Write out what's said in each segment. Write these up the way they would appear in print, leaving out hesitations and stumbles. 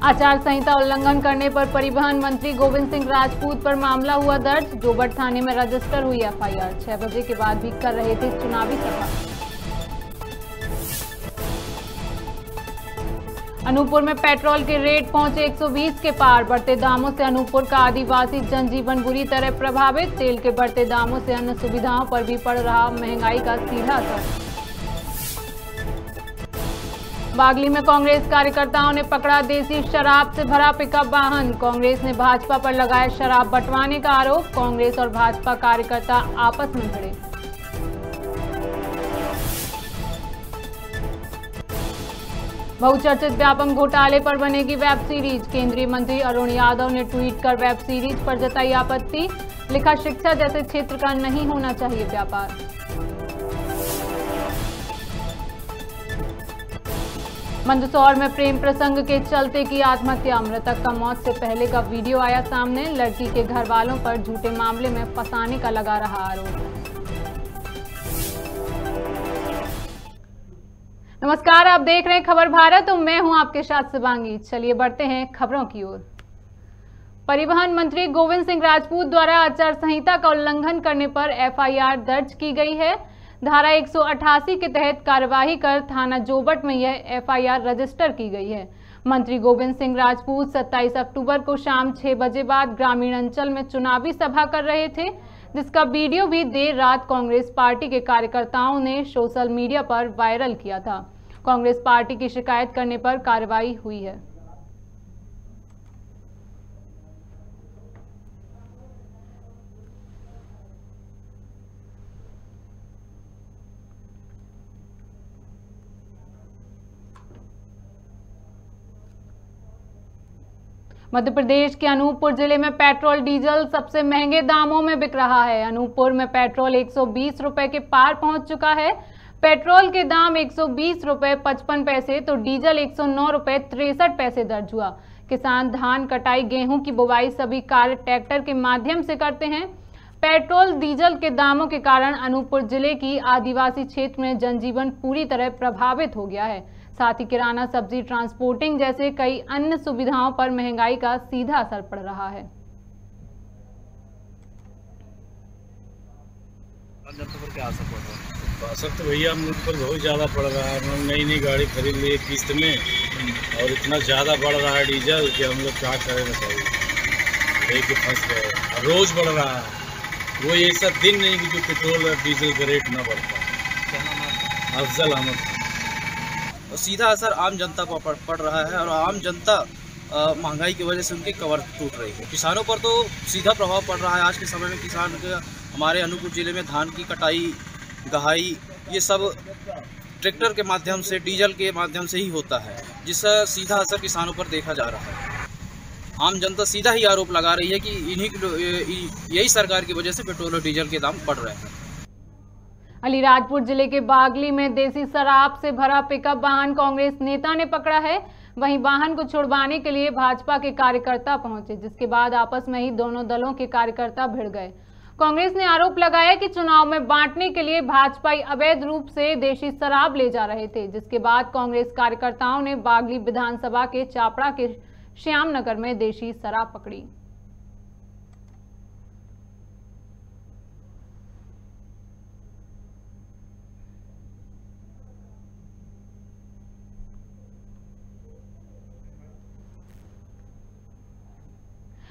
आचार संहिता उल्लंघन करने पर परिवहन मंत्री गोविंद सिंह राजपूत पर मामला हुआ दर्ज। जोबट थाने में रजिस्टर हुई एफआईआर। 6 बजे के बाद भी कर रहे थे चुनावी सभा। अनूपपुर में पेट्रोल के रेट पहुंचे 120 के पार। बढ़ते दामों से अनूपपुर का आदिवासी जनजीवन बुरी तरह प्रभावित। तेल के बढ़ते दामों से अन्य सुविधाओं पर भी पड़ रहा महंगाई का सीधा असर। बागली में कांग्रेस कार्यकर्ताओं ने पकड़ा देसी शराब से भरा पिकअप वाहन। कांग्रेस ने भाजपा पर लगाया शराब बंटवाने का आरोप। कांग्रेस और भाजपा कार्यकर्ता आपस में भिड़े। बहुचर्चित व्यापम घोटाले पर बनेगी वेब सीरीज। केंद्रीय मंत्री अरुण यादव ने ट्वीट कर वेब सीरीज पर जताई आपत्ति। लिखा, शिक्षा जैसे क्षेत्र का नहीं होना चाहिए व्यापार। मंदसौर में प्रेम प्रसंग के चलते की आत्महत्या। मृतक का मौत से पहले का वीडियो आया सामने। लड़की के घर वालों पर झूठे मामले में फंसाने का लगा रहा आरोप। नमस्कार, आप देख रहे हैं खबर भारत और मैं हूं आपके साथ शिवांगी। चलिए बढ़ते हैं खबरों की ओर। परिवहन मंत्री गोविंद सिंह राजपूत द्वारा आचार संहिता का उल्लंघन करने पर एफआईआर दर्ज की गई है। धारा 188 के तहत कार्यवाही कर थाना जोबट में यह एफआईआर रजिस्टर की गई है। मंत्री गोविंद सिंह राजपूत 27 अक्टूबर को शाम 6 बजे बाद ग्रामीण अंचल में चुनावी सभा कर रहे थे, जिसका वीडियो भी देर रात कांग्रेस पार्टी के कार्यकर्ताओं ने सोशल मीडिया पर वायरल किया था। कांग्रेस पार्टी की शिकायत करने पर कार्रवाई हुई है। मध्य प्रदेश के अनूपपुर जिले में पेट्रोल डीजल सबसे महंगे दामों में बिक रहा है। अनूपपुर में पेट्रोल 120 रुपए के पार पहुंच चुका है। पेट्रोल के दाम 120 रुपए 55 पैसे तो डीजल 109 रुपए 63 पैसे दर्ज हुआ। किसान धान कटाई, गेहूं की बुवाई सभी कार्य ट्रैक्टर के माध्यम से करते हैं। पेट्रोल डीजल के दामों के कारण अनूपपुर जिले की आदिवासी क्षेत्र में जनजीवन पूरी तरह प्रभावित हो गया है। साथ ही किराना, सब्जी, ट्रांसपोर्टिंग जैसे कई अन्य सुविधाओं पर महंगाई का सीधा असर पड़ रहा है। असर तो भैया मुझ पर बहुत ज़्यादा पड़ रहा है। हम नई नई गाड़ी खरीद ली किस्त में और इतना ज़्यादा बढ़ रहा है डीजल कि हम लोग क्या करें बताइए। लेके फंस गए। रोज़ बढ़ रहा है। वो ऐसा दिन नहीं कि जो पेट्रोल और डीजल का रेट ना बढ़ता। अफजल अहमद। सीधा असर आम जनता पर पड़ रहा है और आम जनता महंगाई की वजह से उनकी कमर टूट रही है। किसानों पर तो सीधा प्रभाव पड़ रहा है। आज के समय में किसान हमारे अनूपपुर जिले में धान की कटाई, गहाई, ये सब ट्रैक्टर के माध्यम से, डीजल के माध्यम से ही होता है, जिसका सीधा असर किसानों पर देखा जा रहा है। आम जनता सीधा ही आरोप लगा रही है कि यही सरकार की वजह से पेट्रोल और डीजल के दाम बढ़ रहे हैं। अलीराजपुर जिले के बागली में देसी शराब से भरा पिकअप वाहन कांग्रेस नेता ने पकड़ा है। वहीं वाहन को छुड़वाने के लिए भाजपा के कार्यकर्ता पहुंचे, जिसके बाद आपस में ही दोनों दलों के कार्यकर्ता भिड़ गए। कांग्रेस ने आरोप लगाया कि चुनाव में बांटने के लिए भाजपाई अवैध रूप से देशी शराब ले जा रहे थे, जिसके बाद कांग्रेस कार्यकर्ताओं ने बागली विधानसभा के चापड़ा के श्यामनगर में देशी शराब पकड़ी।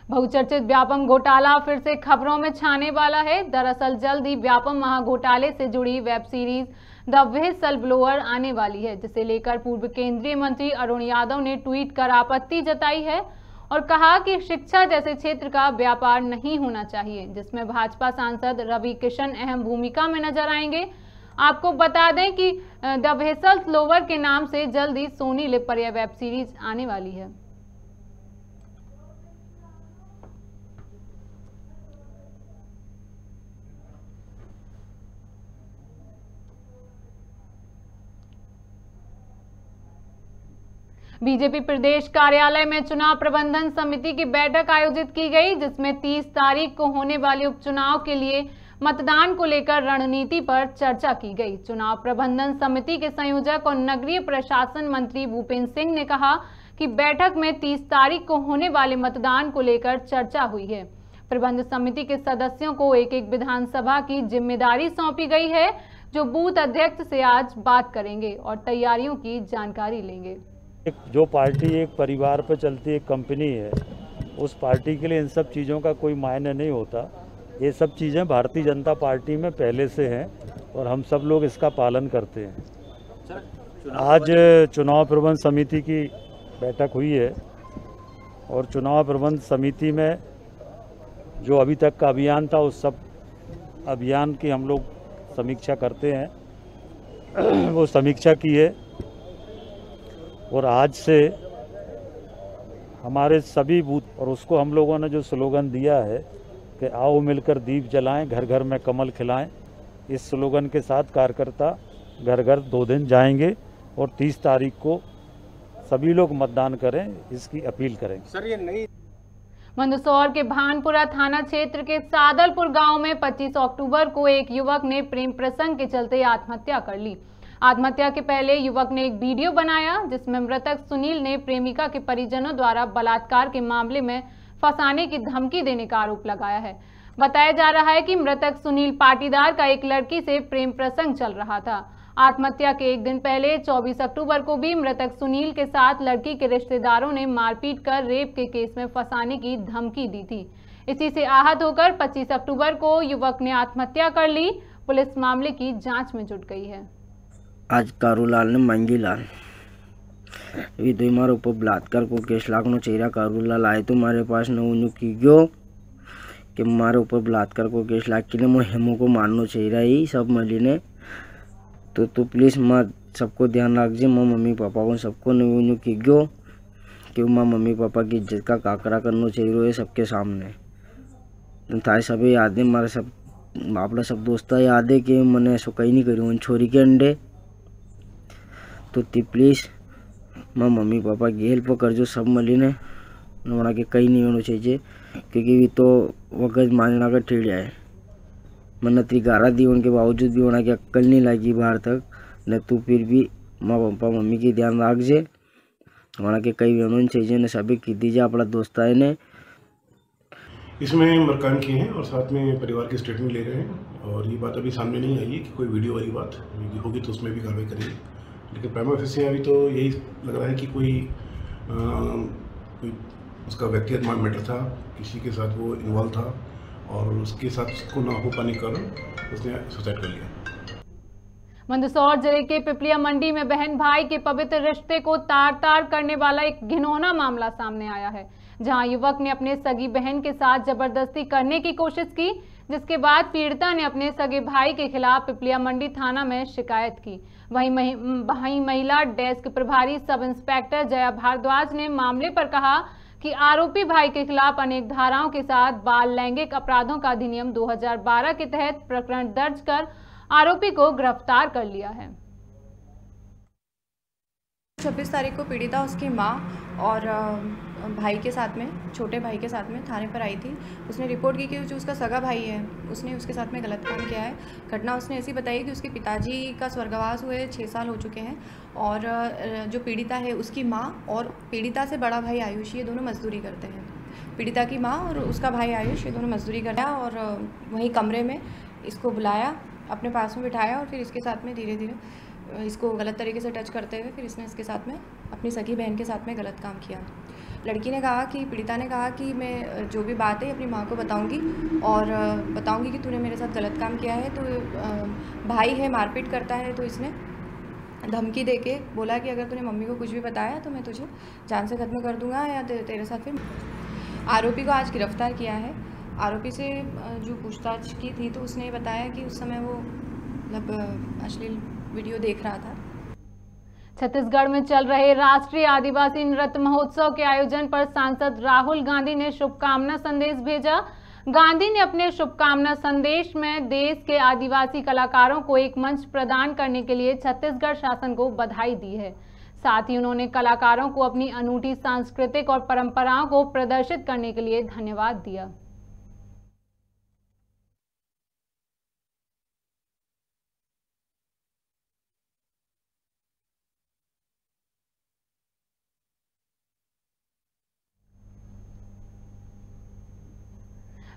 बहुचर्चित व्यापम घोटाला फिर से खबरों में छाने वाला है। दरअसल जल्द ही व्यापम महाघोटाले से जुड़ी web series the whistle blower आने वाली है, जिसे लेकर पूर्व केंद्रीय मंत्री अरुण यादव ने ट्वीट कर आपत्ति जताई है और कहा कि शिक्षा जैसे क्षेत्र का व्यापार नहीं होना चाहिए, जिसमें भाजपा सांसद रवि किशन अहम भूमिका में नजर आएंगे। आपको बता दें कि द व्हिसल ब्लोअर के नाम से जल्द ही सोनी लिव पर यह वेब सीरीज आने वाली है। बीजेपी प्रदेश कार्यालय में चुनाव प्रबंधन समिति की बैठक आयोजित की गई, जिसमें 30 तारीख को होने वाले उपचुनाव के लिए मतदान को लेकर रणनीति पर चर्चा की गई। चुनाव प्रबंधन समिति के संयोजक और नगरीय प्रशासन मंत्री भूपेंद्र सिंह ने कहा कि बैठक में 30 तारीख को होने वाले मतदान को लेकर चर्चा हुई है। प्रबंध समिति के सदस्यों को एक एक विधानसभा की जिम्मेदारी सौंपी गई है, जो बूथ अध्यक्ष से आज बात करेंगे और तैयारियों की जानकारी लेंगे। जो पार्टी एक परिवार पर चलती एक कंपनी है, उस पार्टी के लिए इन सब चीज़ों का कोई मायने नहीं होता। ये सब चीज़ें भारतीय जनता पार्टी में पहले से हैं और हम सब लोग इसका पालन करते हैं। आज चुनाव प्रबंध समिति की बैठक हुई है और चुनाव प्रबंध समिति में जो अभी तक का अभियान था, उस सब अभियान की हम लोग समीक्षा करते हैं। वो समीक्षा की है और आज से हमारे सभी बूथ, और उसको हम लोगों ने जो स्लोगन दिया है कि आओ मिलकर दीप जलाएं, घर घर में कमल खिलाएं, इस स्लोगन के साथ कार्यकर्ता घर घर 2 दिन जाएंगे और 30 तारीख को सभी लोग मतदान करें, इसकी अपील करेंगे। सर, ये नई मंदसौर के भानपुरा थाना क्षेत्र के सादलपुर गांव में 25 अक्टूबर को एक युवक ने प्रेम प्रसंग के चलते आत्महत्या कर ली। आत्महत्या के पहले युवक ने एक वीडियो बनाया जिसमें मृतक सुनील ने प्रेमिका के परिजनों द्वारा बलात्कार के मामले में फंसाने की धमकी देने का आरोप लगाया है। बताया जा रहा है कि मृतक सुनील पाटीदार का एक लड़की से प्रेम प्रसंग चल रहा था। आत्महत्या के एक दिन पहले 24 अक्टूबर को भी मृतक सुनील के साथ लड़की के रिश्तेदारों ने मारपीट कर रेप के केस में फंसाने की धमकी दी थी। इसी से आहत होकर 25 अक्टूबर को युवक ने आत्महत्या कर ली। पुलिस मामले की जांच में जुट गई है। आज कारूलाल ने मांगीलाल ये तो मारे ऊपर बलात्कार को केस लागनो चेहरा कारूलाल आए तो मारे पास न उन्हें की गयो कि मारे ऊपर बलात्कार को केस लाग के मो हेमो को मारनो चेहरा ही सब मिली ने तो प्लीज माँ सबको ध्यान रखिए। माँ मम्मी पापा को सबको न उन्हें की गयो कि माँ मम्मी पापा की इज्जत का काकरा करना चाहिए सबके सामने। था सभी यादें मारे सब अपना सब दोस्त याद है कि मैंने ऐसा कहीं नहीं करी छोरी के अंडे तो प्लीज़ माँ मम्मी पापा की हेल्प कर जो सब मिली ने वहाँ के कहीं नहीं होना चाहिए क्योंकि भी तो वक्त मानना का टेढ़िया है। मैंने त्रिकारा दी उनके बावजूद भी वहाँ की अक्ल नहीं लगी बाहर तक न तो फिर भी माँ पापा मम्मी की ध्यान रखजे वहाँ के कहीं भी होना चाहिए न सभी की दीजिए अपना दोस्त है ने इसमें मरकान किए हैं और साथ में परिवार के स्टेटमेंट ले रहे हैं और ये बात अभी सामने नहीं आई है कि कोई वीडियो वाली बात होगी तो उसमें भी कार्रवाई करेंगे। लेकिन प्राइमा फेसी अभी तो यही लग रहा है कि कोई उसका व्यक्तिगत मैटर था, किसी के साथ वो इन्वॉल्व था और उसके साथ उसको ना हो पाने के कारण उसने सुसाइड कर लिया। मंदसौर जिले के पिपलिया मंडी में बहन भाई के पवित्र रिश्ते को तार-तार करने वाला एक घिनौना मामला सामने आया है, जहां युवक ने अपने सगी बहन के साथ जबरदस्ती करने की कोशिश की, जिसके बाद पीड़िता ने अपने सगे भाई के खिलाफ पिपलिया मंडी थाना में शिकायत की। वहीं महिला डेस्क प्रभारी सब इंस्पेक्टर जया भारद्वाज ने मामले पर कहा कि आरोपी भाई के खिलाफ अनेक धाराओं के साथ बाल लैंगिक अपराधों का अधिनियम 2012 के तहत प्रकरण दर्ज कर आरोपी को गिरफ्तार कर लिया है। 26 तारीख को पीड़िता उसकी मां और भाई के साथ में, छोटे भाई के साथ में थाने पर आई थी। उसने रिपोर्ट की कि जो उसका सगा भाई है उसने उसके साथ में गलत काम किया है। घटना उसने ऐसी बताई कि उसके पिताजी का स्वर्गवास हुए 6 साल हो चुके हैं और जो पीड़िता है उसकी माँ और पीड़िता से बड़ा भाई आयुष, ये दोनों मजदूरी करते हैं। पीड़िता की माँ और उसका भाई आयुष, ये दोनों मजदूरी करते हैं और वहीं कमरे में इसको बुलाया, अपने पास में बिठाया और फिर इसके साथ में धीरे धीरे इसको गलत तरीके से टच करते हुए फिर इसने इसके साथ में अपनी सगी बहन के साथ में गलत काम किया। लड़की ने कहा कि पीड़िता ने कहा कि मैं जो भी बात है अपनी माँ को बताऊंगी और बताऊंगी कि तूने मेरे साथ गलत काम किया है। तो भाई है, मारपीट करता है, तो इसने धमकी देके बोला कि अगर तूने मम्मी को कुछ भी बताया तो मैं तुझे जान से ख़त्म कर दूंगा या तेरे साथ फिर। आरोपी को आज गिरफ्तार किया है। आरोपी से जो पूछताछ की थी तो उसने बताया कि उस समय वो मतलब अश्लील वीडियो देख रहा था। छत्तीसगढ़ में चल रहे राष्ट्रीय आदिवासी नृत्य महोत्सव के आयोजन पर सांसद राहुल गांधी ने शुभकामना संदेश भेजा। गांधी ने अपने शुभकामना संदेश में देश के आदिवासी कलाकारों को एक मंच प्रदान करने के लिए छत्तीसगढ़ शासन को बधाई दी है। साथ ही उन्होंने कलाकारों को अपनी अनूठी सांस्कृतिक और परंपराओं को प्रदर्शित करने के लिए धन्यवाद दिया।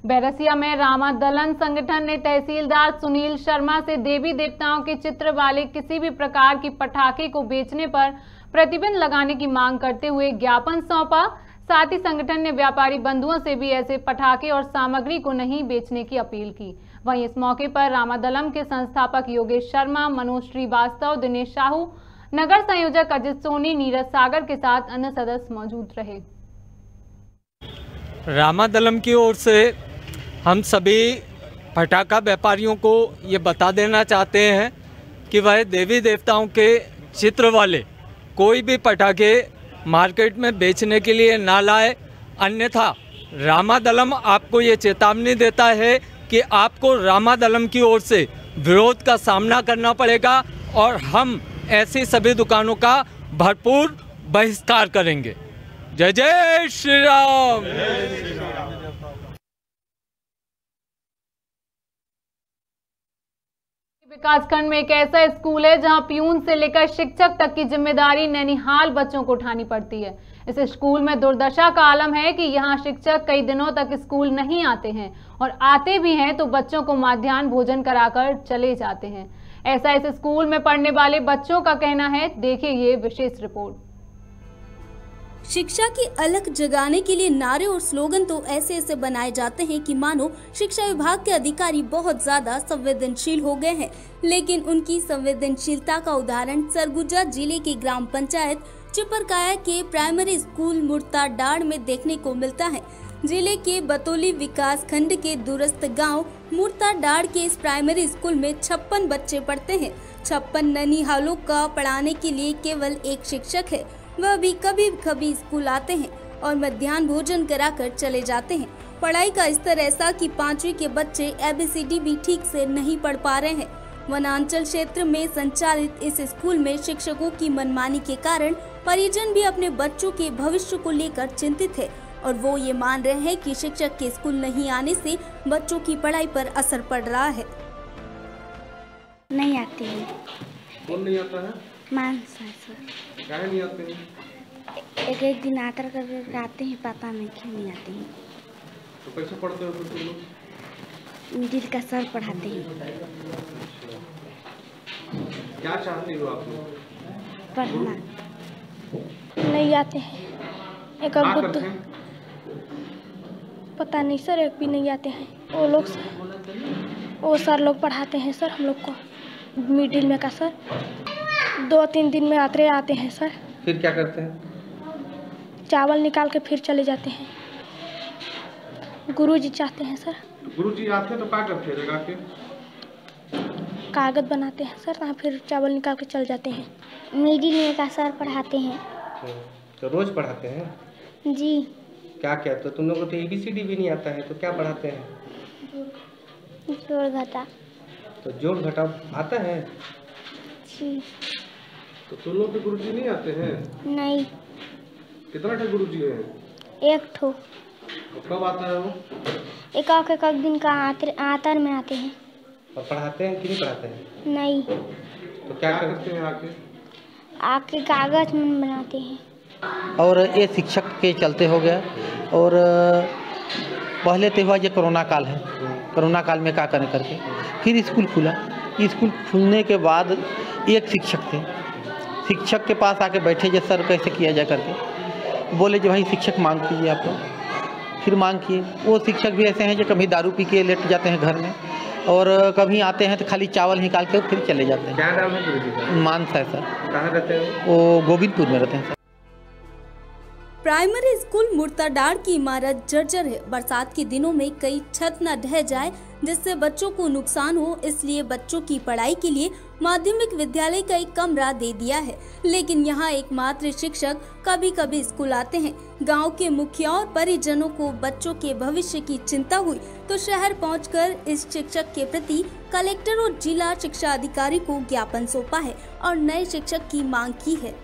बैरसिया में रामादलन संगठन ने तहसीलदार सुनील शर्मा से देवी देवताओं के चित्र वाले किसी भी प्रकार की पटाखे को बेचने पर प्रतिबंध लगाने की मांग करते हुए ज्ञापन सौंपा। साथ ही संगठन ने व्यापारी बंधुओं से भी ऐसे पटाखे और सामग्री को नहीं बेचने की अपील की। वहीं इस मौके पर रामादलम के संस्थापक योगेश शर्मा, मनोज श्रीवास्तव, दिनेश साहू, नगर संयोजक अजित सोनी, नीरज सागर के साथ अन्य सदस्य मौजूद रहे। रामादलम की ओर से हम सभी पटाखा व्यापारियों को ये बता देना चाहते हैं कि वह देवी देवताओं के चित्र वाले कोई भी पटाखे मार्केट में बेचने के लिए ना लाए, अन्यथा रामादलम आपको ये चेतावनी देता है कि आपको रामादलम की ओर से विरोध का सामना करना पड़ेगा और हम ऐसी सभी दुकानों का भरपूर बहिष्कार करेंगे। जय जय श्री राम। विकासखंड में एक ऐसा स्कूल है जहां प्यून से लेकर शिक्षक तक की जिम्मेदारी नैनीहाल बच्चों को उठानी पड़ती है। इस स्कूल में दुर्दशा का आलम है कि यहां शिक्षक कई दिनों तक स्कूल नहीं आते हैं और आते भी हैं तो बच्चों को मध्याह्न भोजन कराकर चले जाते हैं। ऐसा इस स्कूल में पढ़ने वाले बच्चों का कहना है। देखिए ये विशेष रिपोर्ट। शिक्षा की अलख जगाने के लिए नारे और स्लोगन तो ऐसे बनाए जाते हैं कि मानो शिक्षा विभाग के अधिकारी बहुत ज्यादा संवेदनशील हो गए हैं, लेकिन उनकी संवेदनशीलता का उदाहरण सरगुजा जिले के ग्राम पंचायत चिपरकाया के प्राइमरी स्कूल मुर्ताडाड़ में देखने को मिलता है। जिले के बतौली विकास खंड के दूरस्थ गांव मुर्ताडाड़ के इस प्राइमरी स्कूल में 56 बच्चे पढ़ते हैं। 56 नैनीहालों का पढ़ाने के लिए केवल एक शिक्षक है। वह भी कभी कभी स्कूल आते हैं और मध्याह्न भोजन कराकर चले जाते हैं। पढ़ाई का स्तर ऐसा कि 5वीं के बच्चे ABCD भी ठीक से नहीं पढ़ पा रहे हैं। वनांचल क्षेत्र में संचालित इस स्कूल में शिक्षकों की मनमानी के कारण परिजन भी अपने बच्चों के भविष्य को लेकर चिंतित है और वो ये मान रहे हैं कि शिक्षक के स्कूल नहीं आने से बच्चों की पढ़ाई पर असर पड़ रहा है। नहीं आते हैं। कौन नहीं आता है? मानसा सर। क्या नहीं आते हैं? एक दिन आकर करके आते हैं, पता नहीं क्यों नहीं आते हैं। तो कैसे पढ़ते हो तुम लोग? मिडिल का सर पढ़ाते हैं। क्या चाहते हो आप लोग? पढ़ना। नहीं आते हैं। एक पता नहीं सर, एक भी नहीं आते हैं। वो सर लोग पढ़ाते हैं सर हम लोग को, मिडिल में का सर 2-3 दिन में आते हैं सर। फिर क्या करते हैं? चावल निकाल के फिर चले जाते हैं। गुरुजी चाहते हैं सर। गुरुजी आते हैं तो क्या करते हैं? लगा के कागज बनाते हैं सर, वहाँ फिर चावल निकाल के चल जाते हैं। मिडिल में का सर पढ़ाते हैं। तो रोज पढ़ाते हैं? जी। क्या क्या? तो तुम लोगों को तो ABCD भी नहीं आता है, तो क्या पढ़ाते हैं? जोड़ घटा। तो जोड़ घटा आता है? जी। तो तुम लोग के गुरुजी नहीं आते हैं? नहीं। कितना ठे गुरुजी है? एक ठो। तो कब आता है वो? एक दिन का आतर में आते हैं। और पढ़ाते हैं कि नहीं पढ़ाते हैं? नहीं। तो क्या करते हैं आके कागज में बनाते हैं। और ये शिक्षक के चलते हो गया। और पहले तो हुआ ये कोरोना काल है, कोरोना काल में क्या करें करके फिर स्कूल खुला। स्कूल खुलने के बाद एक शिक्षक थे, शिक्षक के पास आके बैठे जो सर कैसे किया जाए करके, बोले जो भाई शिक्षक मांग कीजिए आप लोग। फिर मांग किए। वो शिक्षक भी ऐसे हैं जो कभी दारू पी के लेट जाते हैं घर में और कभी आते हैं तो खाली चावल निकाल के फिर चले जाते हैं। क्या नाम है गुरुजी का? मानसा है सर। कहाँ रहते हैं वो? गोविंदपुर में रहते हैं। प्राइमरी स्कूल मुर्ताडाड़ की इमारत जर्जर है। बरसात के दिनों में कई छत न ढह जाए जिससे बच्चों को नुकसान हो, इसलिए बच्चों की पढ़ाई के लिए माध्यमिक विद्यालय का एक कमरा दे दिया है। लेकिन यहाँ एकमात्र शिक्षक कभी कभी स्कूल आते हैं। गांव के मुखिया और परिजनों को बच्चों के भविष्य की चिंता हुई तो शहर पहुंचकर इस शिक्षक के प्रति कलेक्टर और जिला शिक्षा अधिकारी को ज्ञापन सौंपा है और नए शिक्षक की मांग की है।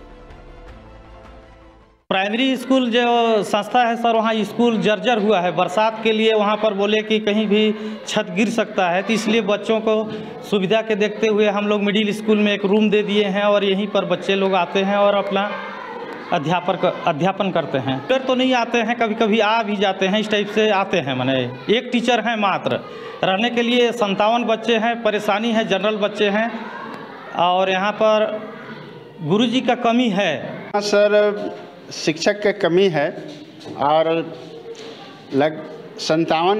प्राइमरी स्कूल जो संस्था है सर, वहाँ स्कूल जर्जर हुआ है। बरसात के लिए वहाँ पर बोले कि कहीं भी छत गिर सकता है, तो इसलिए बच्चों को सुविधा के देखते हुए हम लोग मिडिल स्कूल में एक रूम दे दिए हैं और यहीं पर बच्चे लोग आते हैं और अपना अध्यापन करते हैं। फिर तो नहीं आते हैं, कभी कभी आ भी जाते हैं, इस टाइप से आते हैं। माने एक टीचर हैं मात्र, रहने के लिए 57 बच्चे हैं, परेशानी है, जनरल बच्चे हैं और यहाँ पर गुरुजी का कमी है। सर शिक्षक की कमी है और 57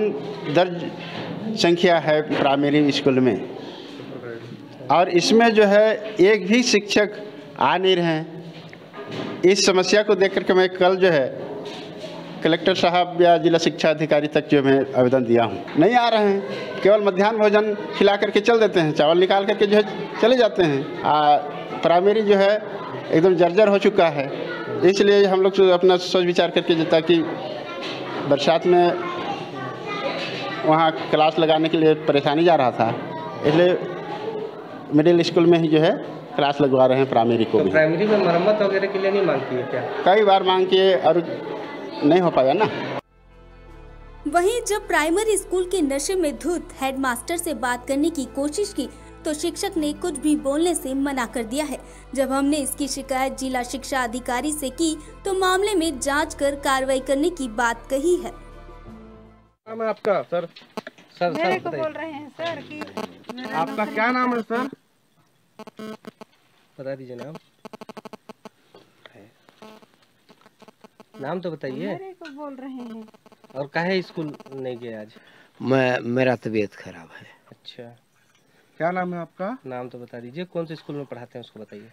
दर्ज संख्या है प्राइमरी स्कूल में, और इसमें जो है एक भी शिक्षक आ नहीं रहे हैं। इस समस्या को देख करके मैं कल जो है कलेक्टर साहब या जिला शिक्षा अधिकारी तक जो मैं आवेदन दिया हूँ। नहीं आ रहे हैं, केवल मध्याह्न भोजन खिला करके चल देते हैं, चावल निकाल करके जो है चले जाते हैं। प्राइमरी जो है एकदम जर्जर हो चुका है। इसलिए हम लोग अपना सोच विचार करके जो ताकि बरसात में वहाँ क्लास लगाने के लिए परेशानी जा रहा था, इसलिए मिडिल स्कूल में ही जो है क्लास लगवा रहे हैं प्राइमरी को। तो प्राइमरी में मरम्मत वगैरह के लिए नहीं मांग की है क्या? कई बार मांग किए और नहीं हो पाया ना। वहीं जब प्राइमरी स्कूल के नशे में धुत हेडमास्टर से बात करने की कोशिश की तो शिक्षक ने कुछ भी बोलने से मना कर दिया है। जब हमने इसकी शिकायत जिला शिक्षा अधिकारी से की तो मामले में जांच कर कार्रवाई करने की बात कही है। नाम है आपका सर? सर मेरे को बोल रहे हैं सर कि आपका क्या नाम है सर? बता दीजिए नाम तो बताइए। मेरे को बोल रहे हैं। और काहे स्कूल नहीं गए आज? मेरा तबीयत खराब है। अच्छा, क्या नाम है आपका? नाम तो बता दीजिए। कौन से स्कूल में पढ़ाते हैं उसको बताइए।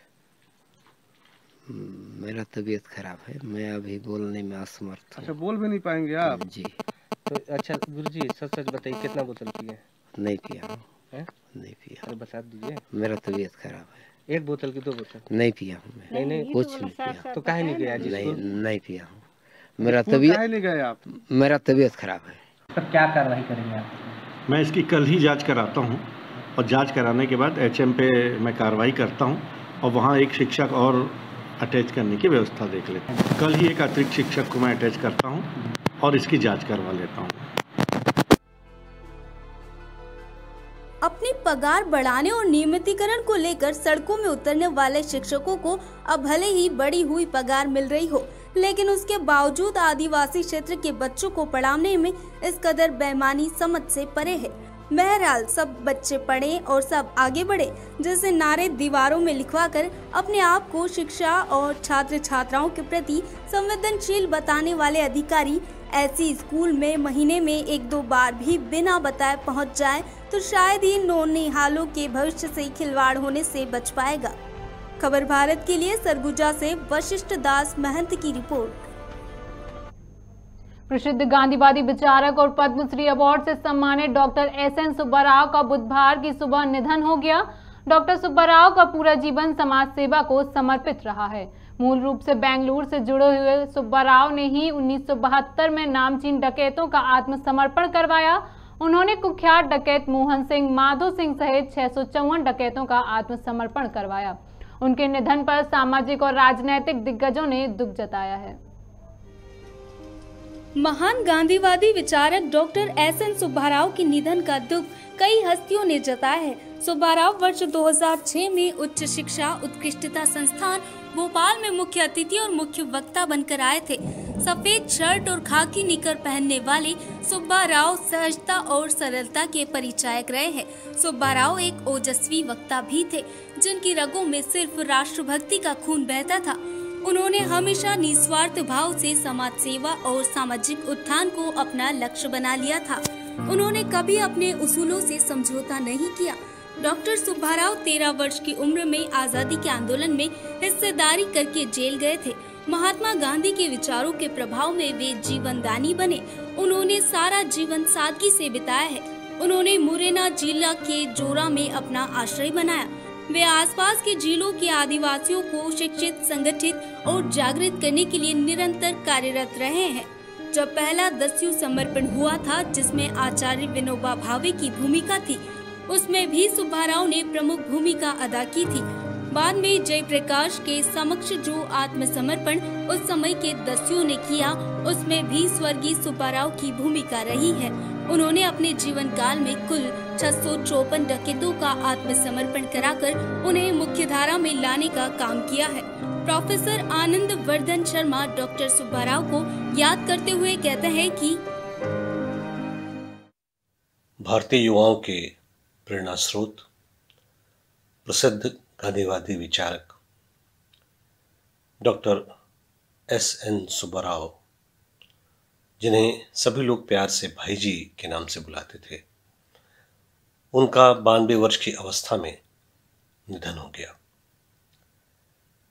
मेरा तबीयत खराब है, मैं अभी बोलने में असमर्थ हूँ। अच्छा, बोल भी नहीं पाएंगे आप? जी। तो अच्छा गुरुजी सच सच बताइए, कितना बोतल पिए? नहीं पिया हूँ। नहीं पिया? अरे बता दीजिए। मेरा तबीयत खराब है। एक बोतल की 2 बोतल? नहीं पिया हूँ मैं। नहीं कुछ नहीं पिया। तो काहे नहीं गए आज? नहीं पिया हूँ। मेरा तबीयत नहीं गए आप? मेरा तबीयत खराब है। तो क्या कार्रवाई करेंगे आप? मैं इसकी कल ही जांच कराता हूँ और जांच कराने के बाद HM पे मैं कार्रवाई करता हूँ और वहाँ एक शिक्षक और अटैच करने की व्यवस्था देख लेता हूँ। कल ही एक अतिरिक्त शिक्षक को मैं अटैच करता हूँ और इसकी जांच करवा लेता हूँ। अपनी पगार बढ़ाने और नियमितीकरण को लेकर सड़कों में उतरने वाले शिक्षकों को अब भले ही बढ़ी हुई पगार मिल रही हो, लेकिन उसके बावजूद आदिवासी क्षेत्र के बच्चों को पढ़ाने में इस कदर बेईमानी समझ से परे है। बहरहाल सब बच्चे पढ़ें और सब आगे बढ़े जैसे नारे दीवारों में लिखवाकर अपने आप को शिक्षा और छात्र छात्राओं के प्रति संवेदनशील बताने वाले अधिकारी ऐसी स्कूल में महीने में 1-2 बार भी बिना बताए पहुंच जाए तो शायद ही नौनिहालों के भविष्य से खिलवाड़ होने से बच पाएगा। खबर भारत के लिए सरगुजा से वशिष्ठ दास महंत की रिपोर्ट। प्रसिद्ध गांधीवादी विचारक और पद्मश्री अवार्ड से सम्मानित डॉक्टर SN सुब्बा राव का बुधवार की सुबह निधन हो गया। डॉक्टर सुब्बा राव का पूरा जीवन समाज सेवा को समर्पित रहा है। मूल रूप से बेंगलुरु से जुड़े हुए सुब्बा राव ने ही 1972 में नामचीन डकैतों का आत्मसमर्पण करवाया। उन्होंने कुख्यात डकैत मोहन सिंह, माधो सिंह सहित 654 डकैतों का आत्मसमर्पण करवाया। उनके निधन पर सामाजिक और राजनैतिक दिग्गजों ने दुख जताया है। महान गांधीवादी विचारक डॉक्टर SN सुब्बा राव के निधन का दुख कई हस्तियों ने जताया है। सुब्बा राव वर्ष 2006 में उच्च शिक्षा उत्कृष्टता संस्थान भोपाल में मुख्य अतिथि और मुख्य वक्ता बनकर आए थे। सफेद शर्ट और खाकी निकर पहनने वाले सुब्बा राव सहजता और सरलता के परिचायक रहे हैं। सुब्बा राव एक ओजस्वी वक्ता भी थे, जिनकी रगों में सिर्फ राष्ट्रभक्ति का खून बहता था। उन्होंने हमेशा निस्वार्थ भाव से समाज सेवा और सामाजिक उत्थान को अपना लक्ष्य बना लिया था। उन्होंने कभी अपने उसूलों से समझौता नहीं किया। डॉक्टर सुब्बा राव 13 वर्ष की उम्र में आजादी के आंदोलन में हिस्सेदारी करके जेल गए थे। महात्मा गांधी के विचारों के प्रभाव में वे जीवनदानी बने। उन्होंने सारा जीवन सादगी से बिताया है। उन्होंने मुरैना जिला के जोरा में अपना आश्रय बनाया। वे आसपास के जिलों के आदिवासियों को शिक्षित, संगठित और जागृत करने के लिए निरंतर कार्यरत रहे हैं। जब पहला दस्यु समर्पण हुआ था, जिसमें आचार्य विनोबा भावे की भूमिका थी, उसमें भी सुब्बा राव ने प्रमुख भूमिका अदा की थी। बाद में जयप्रकाश के समक्ष जो आत्मसमर्पण उस समय के दस्युओं ने किया, उसमें भी स्वर्गीय सुब्बा राव की भूमिका रही है। उन्होंने अपने जीवन काल में कुल 654 डकैतों का आत्मसमर्पण कराकर उन्हें मुख्य धारा में लाने का काम किया है। प्रोफेसर आनंद वर्धन शर्मा डॉक्टर सुब्बाराव को याद करते हुए कहते हैं कि भारतीय युवाओं के प्रेरणा स्रोत, प्रसिद्ध गांधीवादी विचारक डॉक्टर S.N. सुब्बाराव, जिन्हें सभी लोग प्यार से भाई जी के नाम से बुलाते थे, उनका 92 वर्ष की अवस्था में निधन हो गया।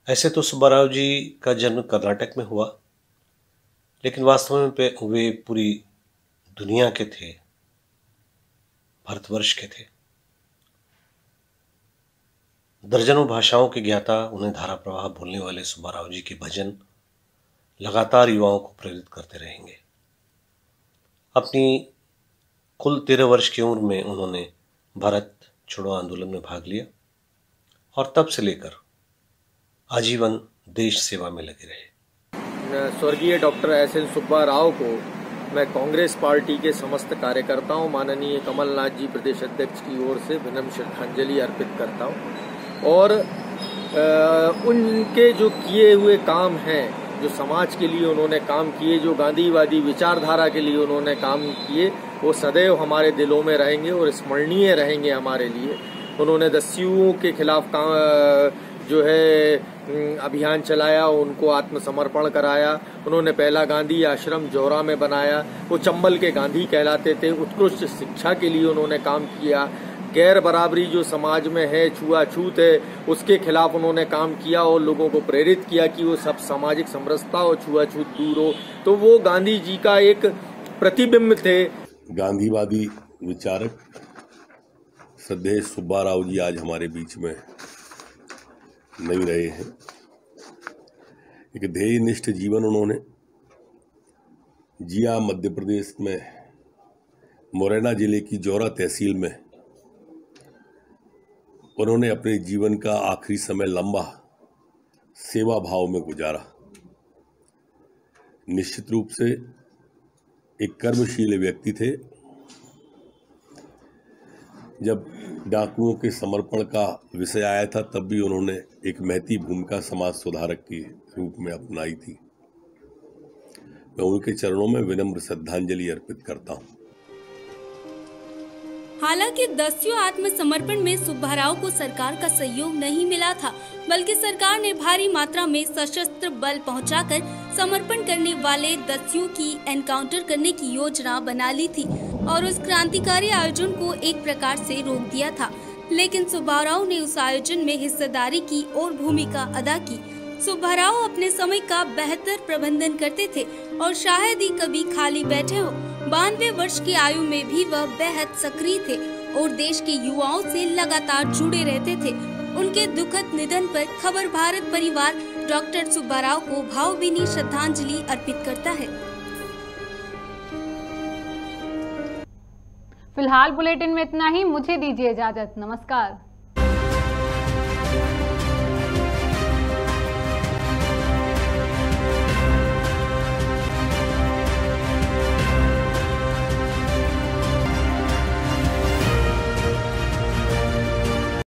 ऐसे तो सुब्बाराव जी का जन्म कर्नाटक में हुआ, लेकिन वास्तव में वे पूरी दुनिया के थे, भारतवर्ष के थे। दर्जनों भाषाओं के ज्ञाता, उन्हें धारा प्रवाह बोलने वाले सुब्बाराव जी के भजन लगातार युवाओं को प्रेरित करते रहेंगे। अपनी कुल 13 वर्ष की उम्र में उन्होंने भारत छोड़ो आंदोलन में भाग लिया और तब से लेकर आजीवन देश सेवा में लगे रहे। स्वर्गीय डॉक्टर S.N. सुब्बाराव को मैं कांग्रेस पार्टी के समस्त कार्यकर्ताओं, माननीय कमलनाथ जी प्रदेश अध्यक्ष की ओर से विनम्र श्रद्धांजलि अर्पित करता हूं और उनके जो किए हुए काम हैं, जो समाज के लिए उन्होंने काम किए, जो गांधीवादी विचारधारा के लिए उन्होंने काम किए, वो सदैव हमारे दिलों में रहेंगे और स्मरणीय रहेंगे हमारे लिए। उन्होंने दस्युओं के खिलाफ जो है अभियान चलाया, उनको आत्मसमर्पण कराया। उन्होंने पहला गांधी आश्रम जौरा में बनाया, वो चंबल के गांधी कहलाते थे। उत्कृष्ट शिक्षा के लिए उन्होंने काम किया। गैर बराबरी जो समाज में है, छुआछूत है, उसके खिलाफ उन्होंने काम किया और लोगों को प्रेरित किया कि वो सब सामाजिक समरसता और छुआछूत दूर हो। तो वो गांधी जी का एक प्रतिबिंब थे। गांधीवादी विचारक श्रद्धेय सुब्बाराव जी आज हमारे बीच में नहीं रहे हैं। एक ध्येयनिष्ठ जीवन उन्होंने जिया, मध्य प्रदेश में मुरैना जिले की जौरा तहसील में उन्होंने अपने जीवन का आखिरी समय लंबा सेवा भाव में गुजारा। निश्चित रूप से एक कर्मशील व्यक्ति थे। जब डाकुओं के समर्पण का विषय आया था, तब भी उन्होंने एक महती भूमिका समाज सुधारक के रूप में अपनाई थी। मैं उनके चरणों में विनम्र श्रद्धांजलि अर्पित करता हूं। हालांकि दस्यु आत्मसमर्पण में सुब्बाराव को सरकार का सहयोग नहीं मिला था, बल्कि सरकार ने भारी मात्रा में सशस्त्र बल पहुंचाकर समर्पण करने वाले दस्युओं की एनकाउंटर करने की योजना बना ली थी और उस क्रांतिकारी आयोजन को एक प्रकार से रोक दिया था। लेकिन सुब्बाराव ने उस आयोजन में हिस्सेदारी की और भूमिका अदा की। सुब्बाराव अपने समय का बेहतर प्रबंधन करते थे और शायद ही कभी खाली बैठे हो। 92 वर्ष की आयु में भी वह बेहद सक्रिय थे और देश के युवाओं से लगातार जुड़े रहते थे। उनके दुखद निधन पर खबर भारत परिवार डॉक्टर सुब्बाराव को भावभीनी श्रद्धांजलि अर्पित करता है। फिलहाल बुलेटिन में इतना ही। मुझे दीजिए इजाजत। नमस्कार।